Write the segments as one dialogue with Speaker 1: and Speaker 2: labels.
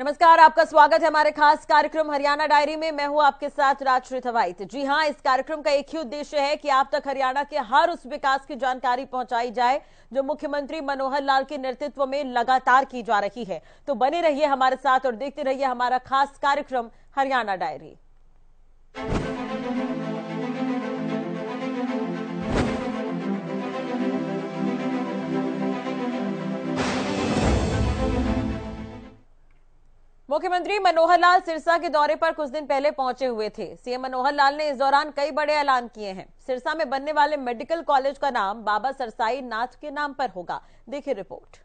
Speaker 1: नमस्कार, आपका स्वागत है हमारे खास कार्यक्रम हरियाणा डायरी में। मैं हूं आपके साथ राजश्री थवाइत। जी हां, इस कार्यक्रम का एक ही उद्देश्य है कि आप तक हरियाणा के हर उस विकास की जानकारी पहुंचाई जाए जो मुख्यमंत्री मनोहर लाल के नेतृत्व में लगातार की जा रही है। तो बने रहिए हमारे साथ और देखते रहिए हमारा खास कार्यक्रम हरियाणा डायरी। मुख्यमंत्री मनोहर लाल सिरसा के दौरे पर कुछ दिन पहले पहुंचे हुए थे। सीएम मनोहर लाल ने इस दौरान कई बड़े ऐलान किए हैं। सिरसा में बनने वाले मेडिकल कॉलेज का नाम बाबा सरसाई नाथ के नाम पर होगा। देखिए रिपोर्ट।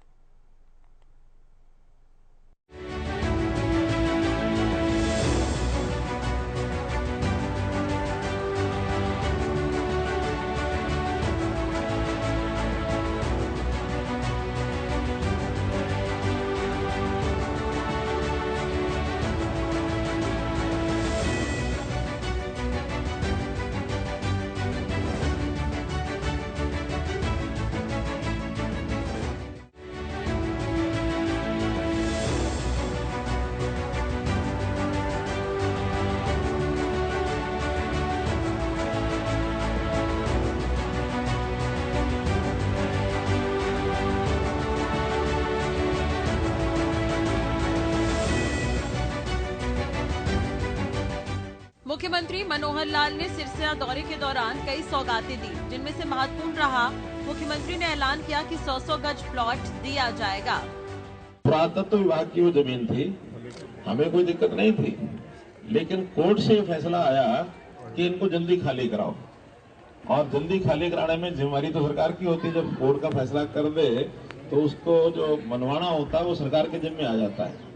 Speaker 1: मुख्यमंत्री मनोहर लाल ने सिरसा दौरे के दौरान कई सौगातें दी, जिनमें से महत्वपूर्ण रहा मुख्यमंत्री ने ऐलान किया कि 100 गज प्लॉट दिया जाएगा।
Speaker 2: पुरातत्व विभाग की वो जमीन थी, हमें कोई दिक्कत नहीं थी, लेकिन कोर्ट से फैसला आया कि इनको जल्दी खाली कराओ। और जल्दी खाली कराने में जिम्मेवारी तो सरकार की होती है। जब कोर्ट का फैसला कर दे तो उसको जो मनवाना होता है वो सरकार के जिम्मे आ जाता है।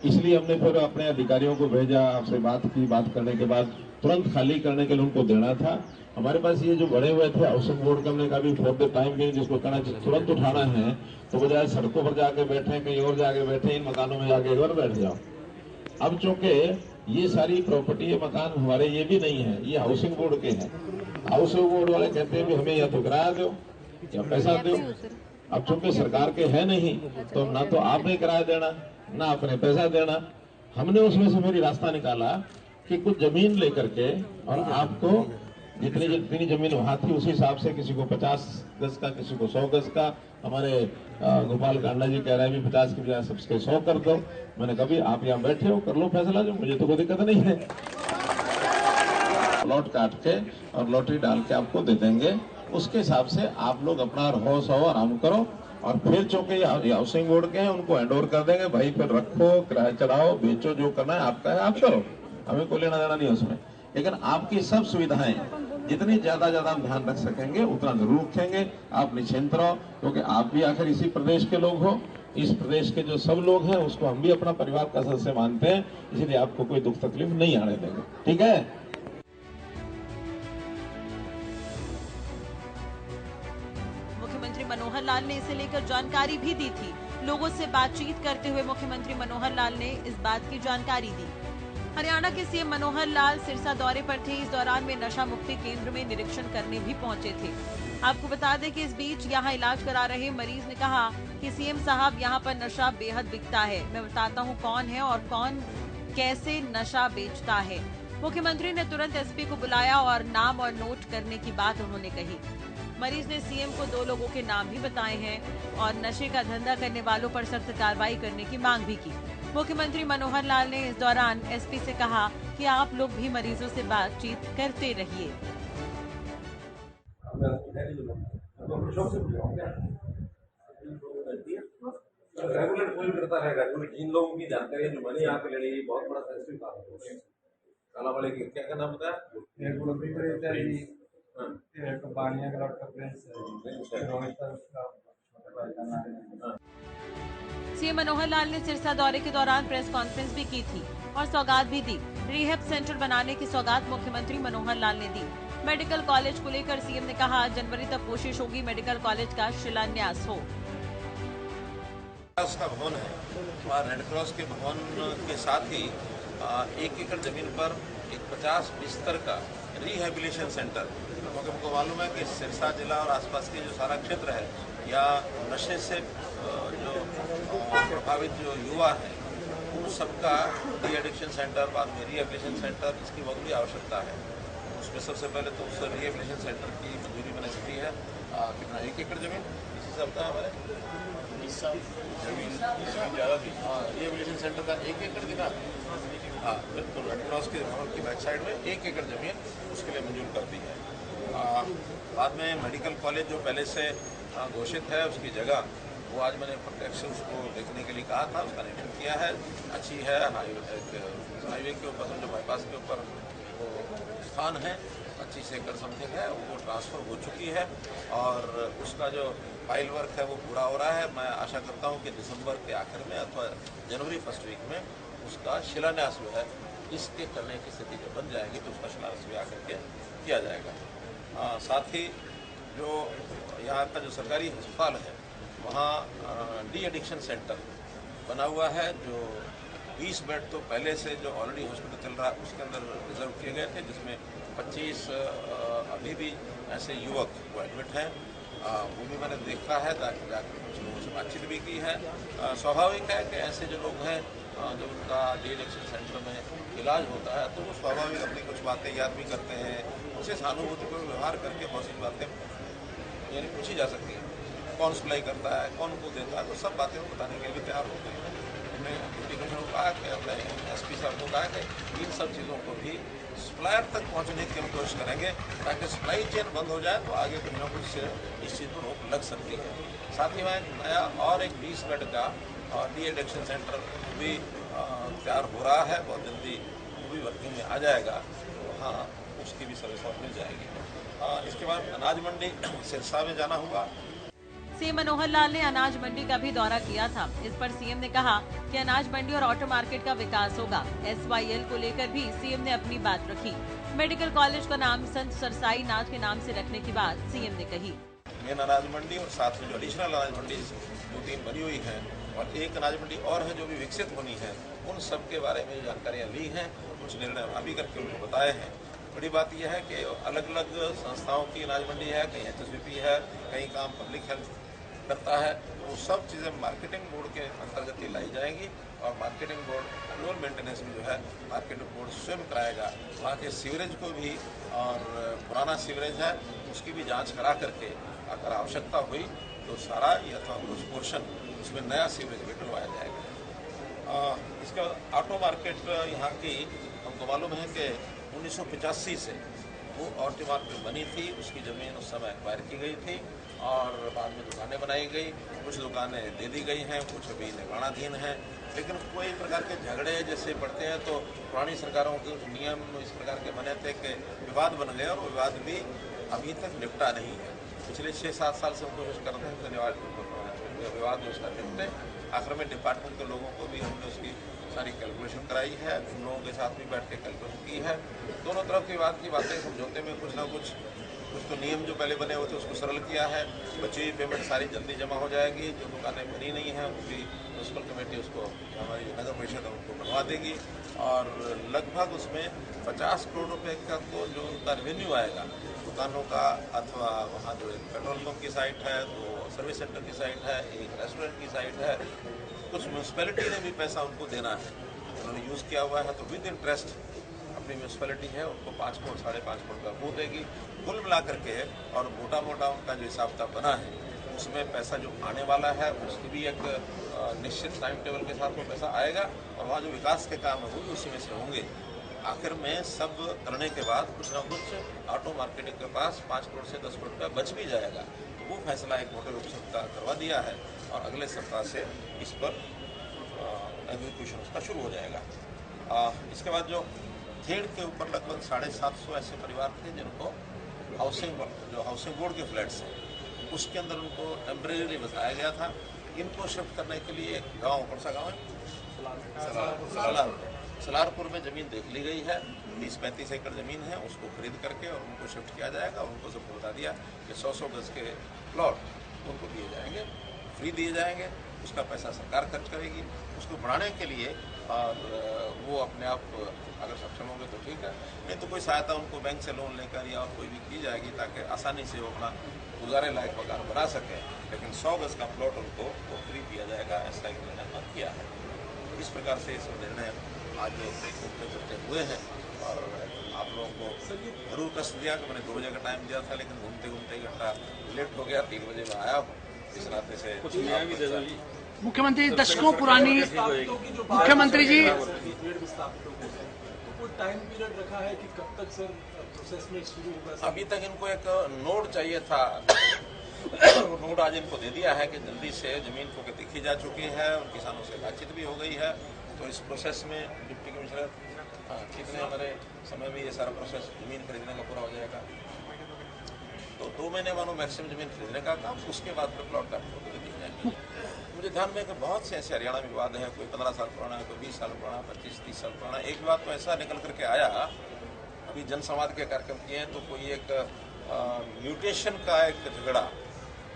Speaker 2: इसलिए हमने फिर अपने अधिकारियों को भेजा, आपसे बात की, बात करने के बाद तुरंत खाली करने के लिए उनको देना था। हमारे पास ये जो बड़े हुए थे हाउसिंग बोर्ड का, हमने कहा भी फॉर द टाइम भी जिसको कहना तुरंत उठाना है तो बजाय सड़कों पर जाके बैठे, कहीं और जाके बैठे, इन मकानों में जाके और बैठ जाओ। अब चूंकि ये सारी प्रॉपर्टी, ये मकान हमारे ये भी नहीं है, ये हाउसिंग बोर्ड के हैं। हाउसिंग बोर्ड वाले कहते हैं भी हमें या तो किराया दो या पैसा दो। अब चूंकि सरकार के है नहीं तो ना तो आपने किराया देना ना आपने पैसा देना। हमने उसमें से फिर रास्ता निकाला कि कुछ जमीन लेकर के और आपको जितनी जितनी जमीन वहां थी उसी हिसाब से किसी को 50 गज का, किसी को 100 गज का। हमारे गोपाल कांडा जी कह रहे हैं भी 50 की बजाय सबके 100 कर दो। मैंने कहा भी आप यहाँ बैठे हो, कर लो फैसला, जो मुझे तो कोई दिक्कत नहीं है। लॉट काट के और लॉटरी डाल के आपको दे देंगे, उसके हिसाब से आप लोग अपना रहो सहो आराम करो। और फिर चूंकि हाउसिंग बोर्ड के हैं उनको हैंड ओवर कर देंगे, भाई फिर रखो, किराया चढ़ाओ, बेचो, जो करना है आपका है, आप करो, हमें कोई लेना देना नहीं है उसमें। लेकिन आपकी सब सुविधाएं जितनी ज्यादा हम ध्यान रख सकेंगे उतना जरूर रखेंगे। आप निश्चिंत रहो, क्योंकि आप भी आखिर इसी प्रदेश के लोग हो। इस प्रदेश के जो सब लोग हैं उसको हम भी अपना परिवार का सदस्य मानते हैं, इसलिए आपको कोई दुख तकलीफ नहीं आने देंगे। ठीक है।
Speaker 1: मनोहर लाल ने इसे लेकर जानकारी भी दी थी। लोगों से बातचीत करते हुए मुख्यमंत्री मनोहर लाल ने इस बात की जानकारी दी। हरियाणा के सीएम मनोहर लाल सिरसा दौरे पर थे। इस दौरान वे नशा मुक्ति केंद्र में निरीक्षण करने भी पहुंचे थे। आपको बता दें कि इस बीच यहां इलाज करा रहे मरीज ने कहा कि सीएम साहब यहां पर नशा बेहद बिकता है, मैं बताता हूं कौन है और कौन कैसे नशा बेचता है। मुख्यमंत्री ने तुरंत एसपी को बुलाया और नाम और नोट करने की बात उन्होंने कही। मरीज ने सीएम को 2 लोगों के नाम भी बताए हैं और नशे का धंधा करने वालों पर सख्त कार्रवाई करने की मांग भी की। मुख्यमंत्री मनोहर लाल ने इस दौरान एसपी से कहा कि आप लोग भी मरीजों से बातचीत करते रहिए।
Speaker 3: रेगुलर कोई करता रहेगा, जिन लोगों की जानकारी जो मैंने यहाँ पे ले ली, बहुत बड़ा सेंसिटिव काम है। काला वाले की क्या नाम बताया?
Speaker 1: सीएम मनोहर लाल ने सिरसा दौरे के दौरान प्रेस कॉन्फ्रेंस भी की थी और सौगात भी दी। रिहैब सेंटर बनाने की सौगात मुख्यमंत्री मनोहर लाल ने दी। मेडिकल कॉलेज को लेकर सीएम ने कहा जनवरी तक कोशिश होगी मेडिकल कॉलेज का शिलान्यास हो।
Speaker 4: का भवन है और रेड क्रॉस के भवन के साथ ही 1 एकड़ जमीन पर एक 50 बिस्तर का रिहेबिलिटेशन सेंटर, क्योंकि हमको मालूम है कि सिरसा जिला और आसपास के जो सारा क्षेत्र है या नशे से जो प्रभावित जो युवा है सबका डी एडिक्शन सेंटर, बाद में रिहेबिलिटेशन सेंटर, इसकी बहुत बड़ी आवश्यकता है। उसमें सबसे पहले तो उस रिहेबिलिटेशन सेंटर की मंजूरी मैंने दी है। कितना 1 एकड़ जमीन इसी से होता है हमारे जमीन ज़्यादा थी। रिहेबिलिटेशन सेंटर का 1 एकड़ की ना, हाँ बिल्कुल, रेड क्रॉस के भवन की बैक साइड में 1 एकड़ जमीन उसके लिए मंजूर कर दी है। बाद में मेडिकल कॉलेज जो पहले से घोषित है उसकी जगह, वो आज मैंने प्रत्यक्ष उसको देखने के लिए कहा था, उसका निरीक्षण किया है, अच्छी है। हाईवे के ऊपर, जो बाईपास के ऊपर वो स्थान है, 25 एकड़ समथिंग है, वो ट्रांसफ़र हो चुकी है और उसका जो फाइल वर्क है वो पूरा हो रहा है। मैं आशा करता हूँ कि दिसंबर के आखिर में अथवा जनवरी फर्स्ट वीक में उसका शिलान्यास जो है, इसके करने की स्थिति जब बन जाएगी तो उसका शिलान्यास भी आकर के किया जाएगा। साथ ही जो यहाँ का जो सरकारी अस्पताल है, वहाँ डी एडिक्शन सेंटर बना हुआ है, जो 20 बेड तो पहले से जो ऑलरेडी हॉस्पिटल चल रहा है उसके अंदर रिजर्व किए गए थे, जिसमें 25 अभी भी ऐसे युवक वो एडमिट हैं। वो भी मैंने देखा है, जाकर कुछ लोगों से बातचीत भी की है। स्वाभाविक है कि ऐसे जो लोग हैं जब उनका डी एडिक्शन सेंटर में इलाज होता है तो वो स्वाभाविक अपनी कुछ बातें याद भी करते हैं, उनसे सहानुभूतिपूर्ण व्यवहार करके बहुत सी बातें यानी पूछी जा सकती है, कौन सप्लाई करता है, कौन को देता है, तो सब बातें वो बताने के लिए तैयार होते हैं। हमने डिप्टी कमिश्नर को कहा कि अपने एसपी साहब को कहा कि इन सब चीज़ों को भी सप्लायर तक पहुंचने की हम कोशिश करेंगे, ताकि सप्लाई चेन बंद हो जाए तो आगे कुछ न कुछ इस चीज़ पर रोक लग सकती है। साथ ही वहाँ नया और एक 20 बेड का डी एडिक्शन सेंटर भी तैयार हो रहा है, बहुत जल्दी वो भी वर्किंग में आ जाएगा, हाँ उसकी भी सर्विस और मिल जाएगी। इसके बाद अनाज मंडी सिरसा में जाना हुआ।
Speaker 1: सीएम मनोहर लाल ने अनाज मंडी का भी दौरा किया था। इस पर सीएम ने कहा कि अनाज मंडी और ऑटो मार्केट का विकास होगा। SYL को लेकर भी सीएम ने अपनी बात रखी। मेडिकल कॉलेज का नाम संत सरसाई नाथ के नाम से रखने की बात सीएम ने कही।
Speaker 4: मेन अनाज मंडी और साथ में जो एडिशनल अनाज मंडी 2-3 बनी हुई है और एक अनाज मंडी और है जो भी विकसित होनी है, उन सब के बारे में जानकारियाँ ली हैं, कुछ निर्णय अभी करके उनको बताए हैं। बड़ी बात यह है कि अलग अलग संस्थाओं की अनाज मंडी है, कहीं HSBP है, कहीं काम पब्लिक हेल्थ करता है, वो सब चीज़ें मार्केटिंग बोर्ड के अंतर्गत ही लाई जाएंगी और मार्केटिंग बोर्ड फ्लोर मेंटेनेंस भी जो है मार्केटिंग बोर्ड स्वयं कराएगा। वहाँ के सीवरेज को भी, और पुराना सीवरेज है उसकी भी जांच करा करके अगर आवश्यकता हुई तो सारा या अथवा कुछ पोर्शन उसमें नया सीवरेज भी डलवाया जाएगा। इसके बाद ऑटो मार्केट यहाँ की हमको मालूम है कि 1985 से वो ऑटो मार्केट बनी थी, उसकी ज़मीन उस समय एक्वायर की गई थी और बाद में दुकानें बनाई गई, कुछ दुकानें दे दी गई हैं, कुछ अभी निर्माणाधीन हैं। लेकिन कोई प्रकार के झगड़े जैसे बढ़ते हैं तो पुरानी सरकारों के नियम इस प्रकार के बने थे कि विवाद बन गए और विवाद भी अभी तक निपटा नहीं है। पिछले 6-7 साल से हम कोशिश कर रहे हैं कि विवाद जो उसका निपटे। आखिर में डिपार्टमेंट के लोगों को भी हमने उसकी सारी कैलकुलेशन कराई है, उन लोगों के साथ भी बैठ के कैलकुलेशन की है। दोनों तरफ की बात की बातें समझौते में कुछ ना कुछ तो नियम जो पहले बने हुए थे उसको सरल किया है। बची हुई पेमेंट सारी जल्दी जमा हो जाएगी। जो दुकानें बनी नहीं हैं वो भी म्यूनसिपल कमेटी उसको, हमारी नगर परिषद उनको बनवा देगी और लगभग उसमें 50 करोड़ रुपए का तो जो उनका रेवेन्यू आएगा दुकानों का, अथवा वहाँ जो एक पेट्रोल पंप की साइट है, तो सर्विस सेंटर की साइट है, एक रेस्टोरेंट की साइट है, कुछ म्यूनसिपैलिटी ने भी पैसा उनको देना है, उन्होंने यूज़ किया हुआ है, तो विद इंटरेस्ट अपनी म्यूनसिपैलिटी है उनको 5 करोड़ 5.5 करोड़ का वो देगी। कुल मिला करके और मोटा मोटा उनका जो हिसाब किताब बना है उसमें पैसा जो आने वाला है उसकी भी एक निश्चित टाइम टेबल के साथ वो पैसा आएगा और वहाँ जो विकास के काम है वो भी उसी में से होंगे। आखिर में सब करने के बाद कुछ ना कुछ ऑटो मार्केटिंग के पास 5 करोड़ से 10 करोड़ रुपया बच भी जाएगा। तो वो फैसला एक मोटे रूप से करवा दिया है और अगले सप्ताह से इस पर एग्जीक्यूशन उसका शुरू हो जाएगा। इसके बाद जो खेड़ के ऊपर लगभग 750 ऐसे परिवार थे जिनको हाउसिंग बोर्ड के फ्लैट्स हैं, उसके अंदर उनको टेम्परेरी बताया गया था। इनको शिफ्ट करने के लिए एक गांव, कौन सा गांव है, सलारपुर में ज़मीन देख ली गई है। 30-35 एकड़ ज़मीन है, उसको खरीद करके और उनको शिफ्ट किया जाएगा। उनको सबको बता दिया कि 100 गज के प्लॉट उनको दिए जाएंगे, फ्री दिए जाएंगे, उसका पैसा सरकार खर्च करेगी। उसको बढ़ाने के लिए और वो अपने आप अगर सक्षम होंगे तो ठीक है, नहीं तो कोई सहायता उनको बैंक से लोन लेकर या कोई भी की जाएगी ताकि आसानी से वो अपना गुजारे लायक मकान बना सकें। लेकिन 100 गज का प्लॉट उनको वो फ्री दिया जाएगा, ऐसा एक निर्णय किया है। तो इस प्रकार से इस निर्णय आज चर्चा हुए हैं और आप लोगों को जरूर कष्ट दिया कि मैंने 2 बजे का टाइम दिया था, लेकिन घूमते घूमते घंटा लेट हो गया। 3 बजे में आया हूँ, इस नाते से कुछ न्याय भी दे दो।
Speaker 5: मुख्यमंत्री दशकों पुरानी मुख्यमंत्री जी
Speaker 6: कोई टाइम पीरियड रखा है कि कब तक सर प्रोसेस में शुरू होगा?
Speaker 4: अभी तक इनको एक नोट चाहिए था, नोट आज इनको दे दिया है कि जल्दी से जमीन को देखी जा चुकी है और किसानों से बातचीत भी हो गई है। तो इस प्रोसेस में डिप्टी कमिश्नर कितने हमारे समय में ये सारा प्रोसेस जमीन खरीदने का पूरा हो जाएगा। तो 2 महीने मानो मैक्सिमम जमीन खरीदने का काम, उसके बाद फिर प्लॉट का दी जाएगी। मुझे ध्यान में कि बहुत से ऐसे हरियाणा में विवाद हैं, कोई 15 साल पुराना है, कोई 20 साल पुराना, 25-30 साल पुराना। एक विवाद तो ऐसा निकल करके आया, अभी जनसंवाद के कार्यक्रम किए हैं, तो कोई एक म्यूटेशन का एक झगड़ा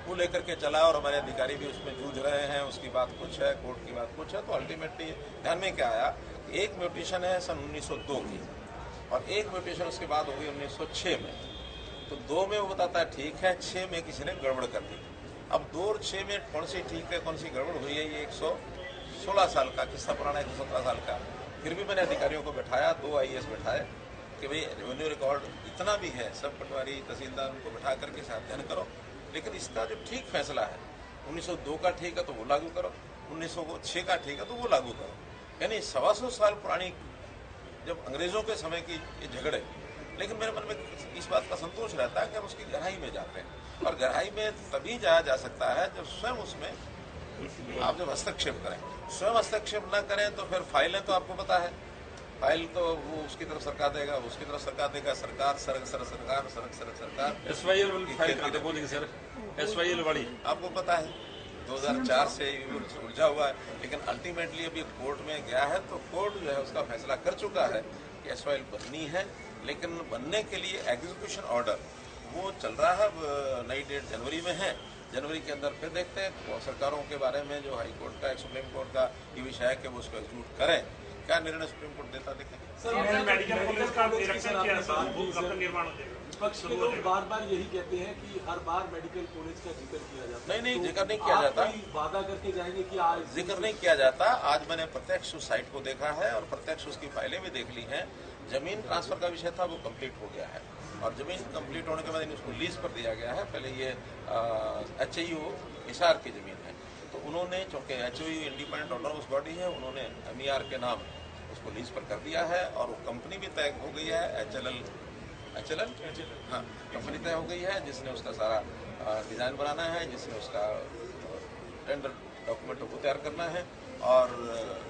Speaker 4: वो लेकर के चला और हमारे अधिकारी भी उसमें जूझ रहे हैं। उसकी बात कुछ है, कोर्ट की बात कुछ है। तो अल्टीमेटली ध्यान में क्या आया, एक म्यूटेशन है सन 1902 की और एक म्यूटेशन उसके बाद हो गई 1906 में। तो 2 में वो बताता है ठीक है, 6 में किसी ने गड़बड़ कर दी। अब 2 और 6 में कौन सी ठीक है, कौन सी गड़बड़ हुई है, ये 116 साल का किस्सा पुराना, 117 साल का। फिर भी मैंने अधिकारियों को बैठाया, 2 IAS बैठाए कि भाई रेवेन्यू रिकॉर्ड जितना भी है सब पटवारी तहसीलदार उनको बैठा करके अध्ययन करो, लेकिन इसका जो ठीक फैसला है 1902 का ठीक है तो वो लागू करो, 1906 का ठीक है तो वो लागू करो। यानी 125 साल पुरानी जब अंग्रेजों के समय की ये झगड़े, लेकिन मेरे मन में इस बात का संतोष रहता है कि हम उसकी गहराई में जाते हैं और गहराई में तभी जाया जा सकता है जब स्वयं उसमें आप जब हस्तक्षेप करें। स्वयं हस्तक्षेप न करें तो फिर फाइलें तो आपको पता है, फाइल तो वो उसकी तरफ सरकार देगा, उसकी तरफ सरकार देगा, सरकार SYL वाली आपको पता है 2004 से उलझा हुआ है। लेकिन अल्टीमेटली अभी कोर्ट में गया है तो कोर्ट जो है उसका फैसला कर चुका है कि SYL बननी है, लेकिन बनने के लिए एग्जीक्यूशन ऑर्डर वो चल रहा है। नई डेट जनवरी में है, जनवरी के अंदर फिर देखते हैं सरकारों के बारे में जो हाई कोर्ट का, सुप्रीम कोर्ट का ये विषय है कि वो उसको एग्जीक्यूट करें। क्या निर्णय सुप्रीम कोर्ट देता देखेंगे।
Speaker 6: मेडिकल कॉलेज का निरीक्षण किया सर, वो कब तक निर्माण होगा? विपक्ष के लोग बार-बार यही कहते हैं कि हर बार मेडिकल कॉलेज का जिक्र किया जाता है।
Speaker 4: नहीं, जिक्र नहीं किया जाता।
Speaker 6: वादा करके जाएंगे कि आज
Speaker 4: जिक्र नहीं किया जाता। आज मैंने प्रत्यक्ष उस साइट को देखा है और प्रत्यक्ष उसकी फाइलें भी देख ली हैं। जमीन ट्रांसफर का विषय था वो कंप्लीट हो गया है और जमीन कंप्लीट होने के बाद उसको लीज पर दिया गया है। पहले ये HIU हिसार की जमीन है, तो उन्होंने चूंकि HIU इंडिपेंडेंट ऑटोनोमस बॉडी है, उन्होंने MER के नाम उसको लीज पर कर दिया है और वो कंपनी भी तय हो गई है। HLL हाँ, कंपनी तय हो गई है जिसने उसका सारा डिजाइन बनाना है, जिसने उसका टेंडर डॉक्यूमेंट को तैयार करना है और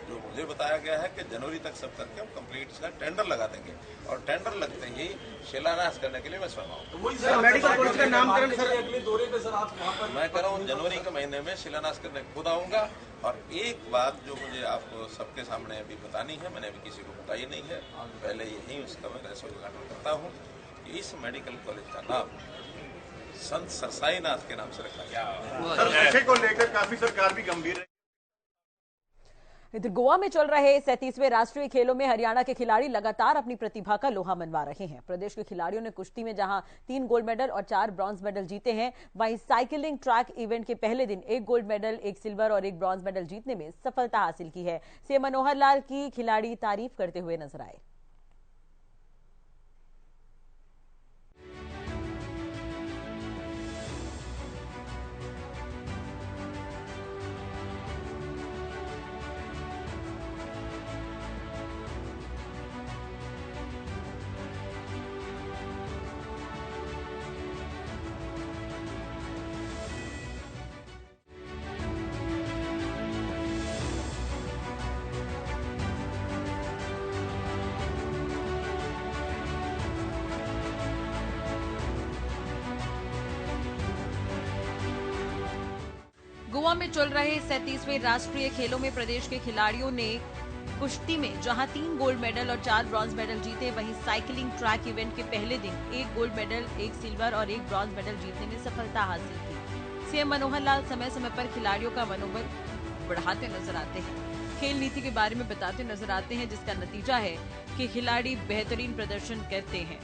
Speaker 4: जो मुझे बताया गया है कि जनवरी तक सब करके हम कंप्लीट इसका टेंडर लगा देंगे और टेंडर लगते ही शिलान्यास करने के लिए मैं स्वयं आऊँगा।
Speaker 6: मेडिकल कॉलेज का नामकरण अगले दौरे पे सर आप वहाँ पर
Speaker 4: मैं कह रहा हूँ जनवरी के महीने में शिलान्यास करने खुद आऊँगा। और एक बात जो मुझे आपको सबके सामने अभी बतानी है, मैंने अभी किसी को बताई नहीं है, पहले यही उसका मैं उद्घाटन करता हूँ कि इस मेडिकल कॉलेज का नाम संत सरसाईनाथ के नाम से रखा गया।
Speaker 7: सर, नशे को लेकर काफी सरकार भी गंभीर है।
Speaker 1: इधर गोवा में चल रहे 37वें राष्ट्रीय खेलों में हरियाणा के खिलाड़ी लगातार अपनी प्रतिभा का लोहा मनवा रहे हैं। प्रदेश के खिलाड़ियों ने कुश्ती में जहां 3 गोल्ड मेडल और 4 ब्रॉन्ज मेडल जीते हैं, वहीं साइकिलिंग ट्रैक इवेंट के पहले दिन 1 गोल्ड मेडल, 1 सिल्वर और 1 ब्रॉन्ज मेडल जीतने में सफलता हासिल की है। सीएम मनोहर लाल की खिलाड़ी तारीफ करते हुए नजर आए। गोवा में चल रहे 37वें राष्ट्रीय खेलों में प्रदेश के खिलाड़ियों ने कुश्ती में जहां 3 गोल्ड मेडल और 4 ब्रॉन्ज मेडल जीते, वहीं साइकिलिंग ट्रैक इवेंट के पहले दिन 1 गोल्ड मेडल, 1 सिल्वर और 1 ब्रॉन्ज मेडल जीतने में सफलता हासिल की। सीएम मनोहर लाल समय समय पर खिलाड़ियों का मनोबल बढ़ाते नजर आते हैं, खेल नीति के बारे में बताते नजर आते हैं, जिसका नतीजा है कि खिलाड़ी बेहतरीन प्रदर्शन करते हैं।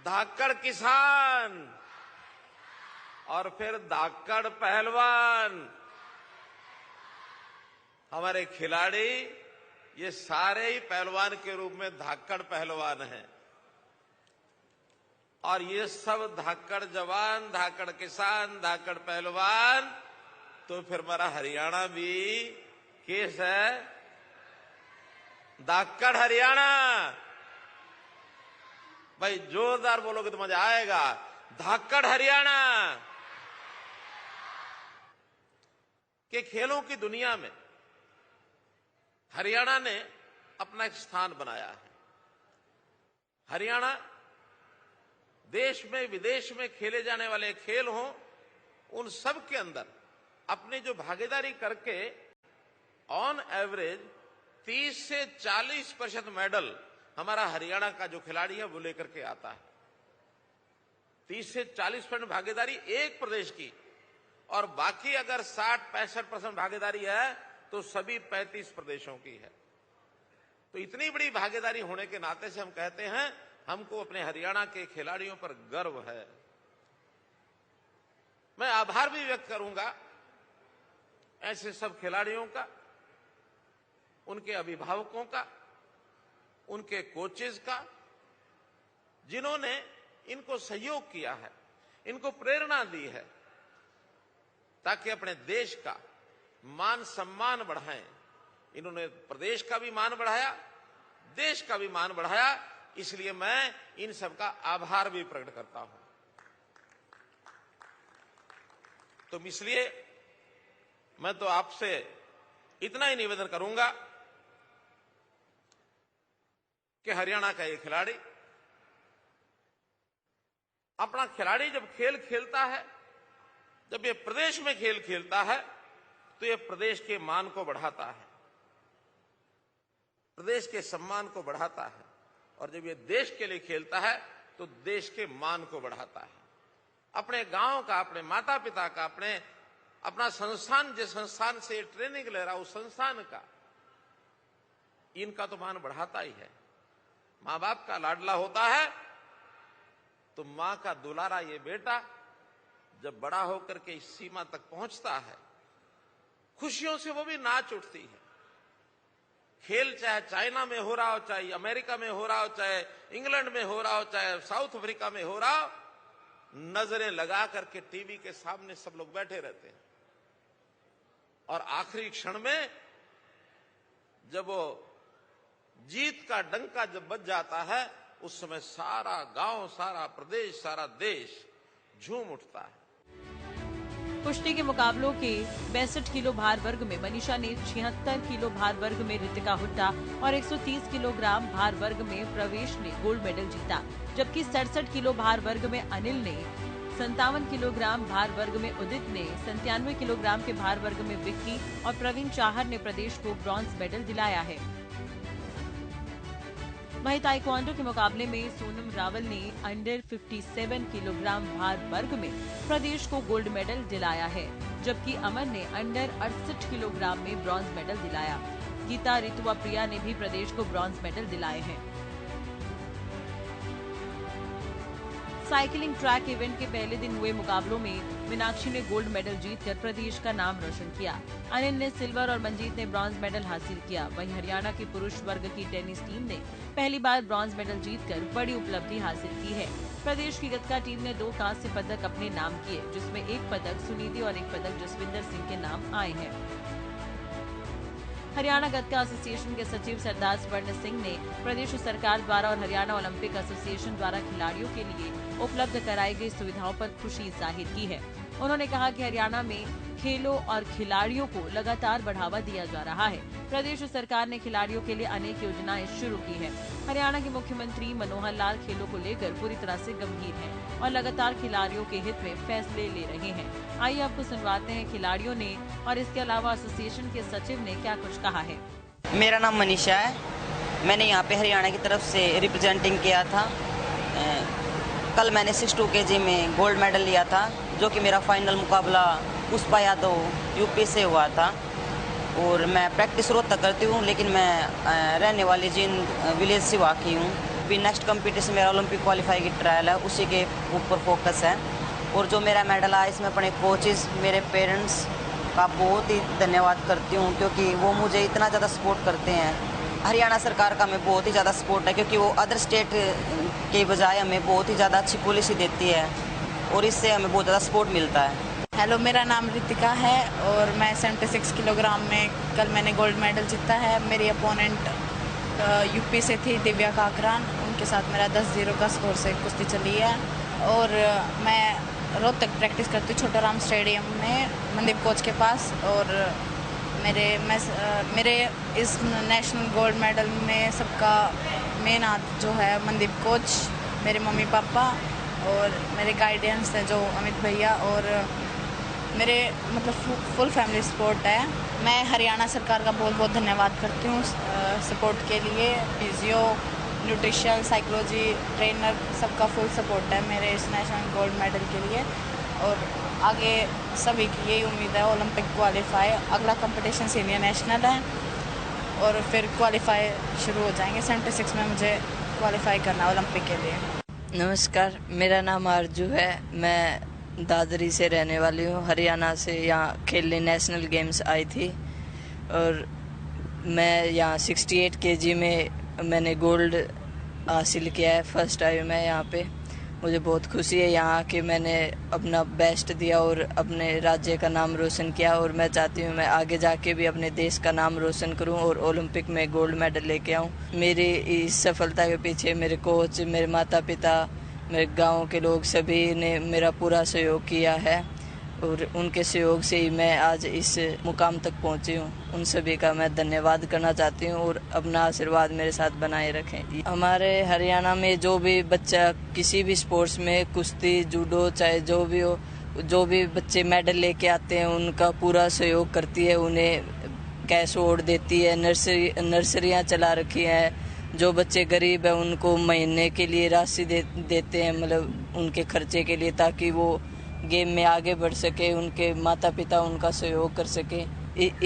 Speaker 8: धाकड़ किसान
Speaker 4: और फिर धाकड़ पहलवान। हमारे खिलाड़ी ये सारे ही पहलवान के रूप में धाकड़ पहलवान हैं। और ये सब धाकड़ जवान, धाकड़ किसान, धाकड़ पहलवान, तो फिर हमारा हरियाणा भी केस है धाकड़ हरियाणा। भाई जोरदार बोलोगे तो मजा आएगा। धाकड़ हरियाणा के खेलों की दुनिया में हरियाणा ने अपना एक स्थान बनाया है। हरियाणा देश में विदेश में खेले जाने वाले खेल हों, उन सब के अंदर अपनी जो भागीदारी करके ऑन एवरेज 30 से 40% मेडल हमारा हरियाणा का जो खिलाड़ी है वो लेकर के आता है। 30 से 40% भागीदारी एक प्रदेश की, और बाकी अगर 60-65% भागीदारी है तो सभी 35 प्रदेशों की है। तो इतनी बड़ी भागीदारी होने के नाते से हम कहते हैं हमको अपने हरियाणा के खिलाड़ियों पर गर्व है। मैं आभार भी व्यक्त करूंगा ऐसे सब खिलाड़ियों का, उनके अभिभावकों का, उनके कोचेस का, जिन्होंने इनको सहयोग किया है, इनको प्रेरणा दी है ताकि अपने देश का मान सम्मान बढ़ाएं। इन्होंने प्रदेश का भी मान बढ़ाया, देश का भी मान बढ़ाया, इसलिए मैं इन सबका आभार भी प्रकट करता हूं। तो इसलिए मैं तो आपसे इतना ही निवेदन करूंगा कि हरियाणा का ये खिलाड़ी अपना खिलाड़ी जब खेल खेलता है, जब ये प्रदेश में खेल खेलता है तो ये प्रदेश के मान को बढ़ाता है, प्रदेश के सम्मान को बढ़ाता है, और जब ये देश के लिए खेलता है तो देश के मान को बढ़ाता है। अपने गांव का, अपने माता पिता का, अपना संस्थान, जिस संस्थान से ट्रेनिंग ले रहा उस संस्थान का, इनका तो मान बढ़ाता ही है। मां बाप का लाडला होता है तो मां का दुलारा ये बेटा जब बड़ा होकर के इस सीमा तक पहुंचता है, खुशियों से वो भी नाच उठती है। खेल चाहे चाइना में हो रहा हो, चाहे अमेरिका में हो रहा हो, चाहे इंग्लैंड में हो रहा हो, चाहे साउथ अफ्रीका में हो रहा हो, नजरें लगा करके टीवी के सामने सब लोग बैठे रहते हैं। और आखिरी क्षण में जब वो जीत का डंका जब बज जाता है, उस समय सारा गांव, सारा प्रदेश, सारा देश झूम उठता है।
Speaker 1: कुश्ती के मुकाबलों के 62 किलो भार वर्ग में मनीषा ने 76 किलो भार वर्ग में रितिका हुड्डा और 130 किलोग्राम भार वर्ग में प्रवेश ने गोल्ड मेडल जीता, जबकि 67 किलो भार वर्ग में अनिल ने, 57 किलोग्राम भार वर्ग में उदित ने, 97 किलोग्राम के भार वर्ग में विक्की और प्रवीण चाहर ने प्रदेश को ब्रॉन्ज मेडल दिलाया है। वहीं ताइक्वांडो के मुकाबले में सोनम रावल ने अंडर 57 किलोग्राम भार वर्ग में प्रदेश को गोल्ड मेडल दिलाया है, जबकि अमन ने अंडर 68 किलोग्राम में ब्रॉन्ज मेडल दिलाया। गीता, ऋतु व प्रिया ने भी प्रदेश को ब्रॉन्ज मेडल दिलाए हैं। साइकिलिंग ट्रैक इवेंट के पहले दिन हुए मुकाबलों में मीनाक्षी ने गोल्ड मेडल जीतकर प्रदेश का नाम रोशन किया। अनिल ने सिल्वर और मंजीत ने ब्रॉन्ज मेडल हासिल किया। वहीं हरियाणा की पुरुष वर्ग की टेनिस टीम ने पहली बार ब्रॉन्ज मेडल जीतकर बड़ी उपलब्धि हासिल की है। प्रदेश की गतका टीम ने 2 कांस्य पदक अपने नाम किए, जिसमें 1 पदक सुनीति और 1 पदक जसविंदर सिंह के नाम आए हैं। हरियाणा गतका एसोसिएशन के सचिव सरदार स्वर्ण सिंह ने प्रदेश सरकार द्वारा और हरियाणा ओलंपिक एसोसिएशन द्वारा खिलाड़ियों के लिए उपलब्ध कराई गई सुविधाओं पर खुशी जाहिर की है। उन्होंने कहा कि हरियाणा में खेलों और खिलाड़ियों को लगातार बढ़ावा दिया जा रहा है। प्रदेश सरकार ने खिलाड़ियों के लिए अनेक योजनाएं शुरू की है। हरियाणा के मुख्यमंत्री मनोहर लाल खेलों को लेकर पूरी तरह से गंभीर हैं और लगातार खिलाड़ियों के हित में फैसले ले रहे हैं। आइए आपको सुनवाते हैं खिलाड़ियों ने और इसके अलावा एसोसिएशन के सचिव ने क्या कुछ कहा है।
Speaker 8: मेरा नाम मनीषा है। मैंने यहाँ पे हरियाणा की तरफ से रिप्रेजेंटिंग किया था। कल मैंने 62 kg में गोल्ड मेडल लिया था, जो कि मेरा फाइनल मुकाबला पुष्पा यादव यूपी से हुआ था। और मैं प्रैक्टिस रोज तक करती हूँ, लेकिन मैं रहने वाली जिन विलेज से वाकी हूँ। अभी नेक्स्ट कंपटीशन मेरा ओलंपिक क्वालिफाई की ट्रायल है, उसी के ऊपर फोकस है। और जो मेरा मेडल आया इसमें अपने कोचेस, मेरे पेरेंट्स का बहुत ही धन्यवाद करती हूँ, क्योंकि वो मुझे इतना ज़्यादा सपोर्ट करते हैं। हरियाणा सरकार का हमें बहुत ही ज़्यादा सपोर्ट है, क्योंकि वो अदर स्टेट के बजाय हमें बहुत ही ज़्यादा अच्छी पॉलिसी देती है और इससे हमें बहुत ज़्यादा सपोर्ट मिलता है।
Speaker 9: हेलो, मेरा नाम रितिका है और मैं 76 किलोग्राम में कल मैंने गोल्ड मेडल जीता है। मेरी अपोनेंट यूपी से थी दिव्या काकरान, उनके साथ मेरा 10-0 का स्कोर से कुश्ती चली है। और मैं रोहतक प्रैक्टिस करती हूँ छोटा राम स्टेडियम में मनदीप कोच के पास। और मेरे इस नेशनल गोल्ड मेडल में सबका मेन हाथ जो है मनदीप कोच, मेरे मम्मी पापा और मेरे गाइडेंस है जो अमित भैया, और मेरे मतलब फुल फैमिली सपोर्ट है। मैं हरियाणा सरकार का बहुत बहुत धन्यवाद करती हूँ सपोर्ट के लिए। फिजियो, न्यूट्रिशन, साइकोलॉजी ट्रेनर सबका फुल सपोर्ट है मेरे इस नेशनल गोल्ड मेडल के लिए। और आगे सभी की यही उम्मीद है ओलंपिक क्वालिफाई। अगला कंपटीशन सीनियर नेशनल है और फिर क्वालिफाई शुरू हो जाएंगे। 76 में मुझे क्वालिफाई करना है ओलंपिक के लिए।
Speaker 10: नमस्कार, मेरा नाम आरजू है। मैं दादरी से रहने वाली हूँ। हरियाणा से यहाँ खेलने नेशनल गेम्स आई थी और मैं यहाँ 68 kg में मैंने गोल्ड हासिल किया है। फर्स्ट टाइम है यहाँ पे। मुझे बहुत खुशी है यहाँ कि मैंने अपना बेस्ट दिया और अपने राज्य का नाम रोशन किया। और मैं चाहती हूँ मैं आगे जाके भी अपने देश का नाम रोशन करूँ और ओलंपिक में गोल्ड मेडल लेके आऊँ। मेरी इस सफलता के पीछे मेरे कोच, मेरे माता पिता, मेरे गांव के लोग सभी ने मेरा पूरा सहयोग किया है और उनके सहयोग से ही मैं आज इस मुकाम तक पहुंची हूं। उन सभी का मैं धन्यवाद करना चाहती हूं और अपना आशीर्वाद मेरे साथ बनाए रखें। हमारे हरियाणा में जो भी बच्चा किसी भी स्पोर्ट्स में, कुश्ती, जूडो, चाहे जो भी हो, जो भी बच्चे मेडल लेके आते हैं उनका पूरा सहयोग करती है। उन्हें कैश अवार्ड देती है, नर्सरियाँ चला रखी हैं। जो बच्चे गरीब हैं उनको महीने के लिए राशि देते हैं, मतलब उनके खर्चे के लिए, ताकि वो गेम में आगे बढ़ सके, उनके माता पिता उनका सहयोग कर सके।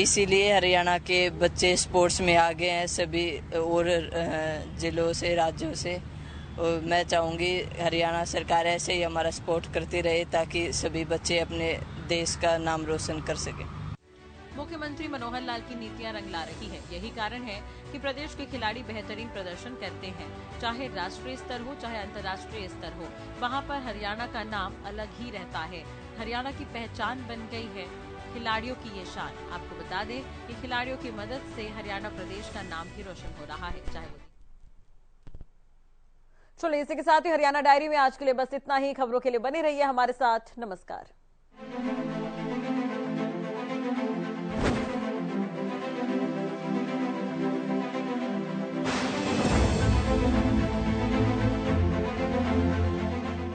Speaker 10: इसीलिए हरियाणा के बच्चे स्पोर्ट्स में आगे हैं सभी और जिलों से, राज्यों से। और मैं चाहूँगी हरियाणा सरकार ऐसे ही हमारा सपोर्ट करती रहे ताकि सभी बच्चे अपने देश का नाम रोशन कर सकें।
Speaker 1: मुख्यमंत्री मनोहर लाल की नीतियां रंग ला रही है। यही कारण है कि प्रदेश के खिलाड़ी बेहतरीन प्रदर्शन करते हैं। चाहे राष्ट्रीय स्तर हो चाहे अंतर्राष्ट्रीय स्तर हो, वहां पर हरियाणा का नाम अलग ही रहता है। हरियाणा की पहचान बन गई है खिलाड़ियों की ये शान। आपको बता दें कि खिलाड़ियों की मदद से हरियाणा प्रदेश का नाम भी रोशन हो रहा है। चाहे वो चलिए, इसी के साथ ही हरियाणा डायरी में आज के लिए बस इतना ही। खबरों के लिए बने रहिए हमारे साथ। नमस्कार।